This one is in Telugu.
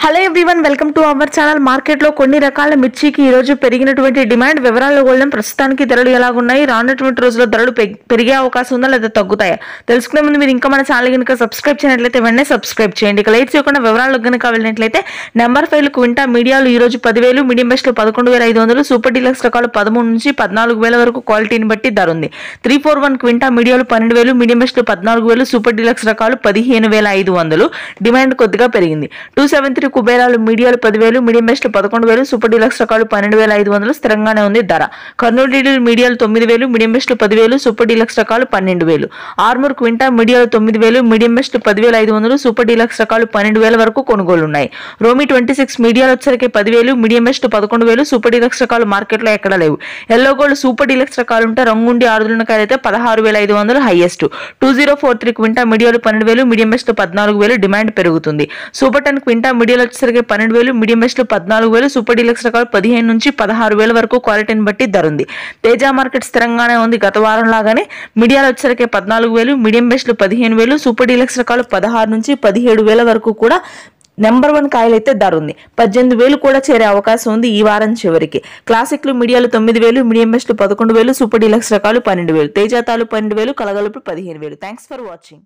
Hello everyone, welcome to our channel. మార్కెట్లో కొన్ని రకాల మిర్చికి ఈ రోజు పెరిగినటువంటి డిమాండ్ వివరాల్లో వెళ్దాం. ప్రస్తుతానికి ధరలు ఎలాగున్నాయి, రానున్నటువంటి రోజుల్లో ధరలు పెరిగే అవకాశం ఉందా లేదా తగ్గుతాయా తెలుసుకునే ముందు మీరు ఇంకా మన ఛానల్ కనుక సబ్స్క్రైబ్ చేయనట్లయితే వెంటనే సబ్స్క్రైబ్ చేయండి. ఇక లైట్స్ చేయకుండా వివరాలకు కనుక వెళ్ళినట్లయితే నెంబర్ 5 క్వింటా మీడియాలు ఈ రోజు 10,000, మీడియం బెస్ట్ 11,500, సూపర్ డీలక్స్ రకాలు 13 నుంచి 14,000 వరకు క్వాలిటీని బట్టి ధర ఉంది. 341 క్వింటా మీడియాలు 12,000, మీడియం బెస్ట్ 14,000, సూపర్ డీలక్స్ రకాలు 15,500. డిమాండ్ కొద్దిగా పెరిగింది. 273 కుబేరాలు మీడియాలు 10,000, మీడియం బెస్ట్ 11,000, సూపర్ డీలక్స్ రకాలు 12,500. స్థిరంగానే ఉంది ధర. కర్నూలు డీడీలు మీడియాలు 9,000, మీడియం బెస్ట్ 10,000, సూపర్ డీలక్స్ రకాలు 12,000. ఆర్మూర్ క్వింటా మీడియాలు 9,000, మీడియం బెస్ట్ 10,500, సూపర్ డీలక్స్ రకాలు 12,000 వరకు కొనుగోలు ఉన్నాయి. రోమి 26 మీడియాలు వచ్చరికి 10,000, మీడియం బెస్ట్ 11,000, సూపర్ డీలక్స్ రకాలు మార్కెట్లో ఎక్కడ లేవు. ఎల్లో గోల్డ్ సూపర్ డీలక్స్ రకాలు ఉంటే రంగుండి ఆరుదులకాయలు అయితే 16,500 హైయెస్ట్. 2043 క్వింటా మీడియాలు 12,000, మీడియం బెస్ట్ 14,000. డిమాండ్ పెరుగుతుంది. సూపర్ 10 క్వింటా మీడియాలు వచ్చేసరికి 12,000, మీడియం బెస్ట్ 14,000, సూపర్ డీలక్స్ రకాలు 15 నుంచి 16,000 వరకు క్వాలిటీని బట్టి ధర ఉంది. తేజ మార్కెట్ స్థిరంగానే ఉంది. గత వారం లాగానే మీడియాలు వచ్చేసరికి 14,000, మీడియం బెస్ట్ 15,000, సూపర్ డీలక్స్ రకాలు 16 నుంచి 17,000 వరకు కూడా నెంబర్ 1 కాయలు అయితే ధర ఉంది. 18,000 కూడా చేరే అవకాశం ఉంది ఈ వారం చివరికి. క్లాసిక్లు మీడియాలు 9,000, మీడియం బెస్ట్ 11,000, సూపర్ డీలక్స్ రకాలు 12,000, తేజాతాలు 12,000, కలగలుపు 15,000. Thanks for watching.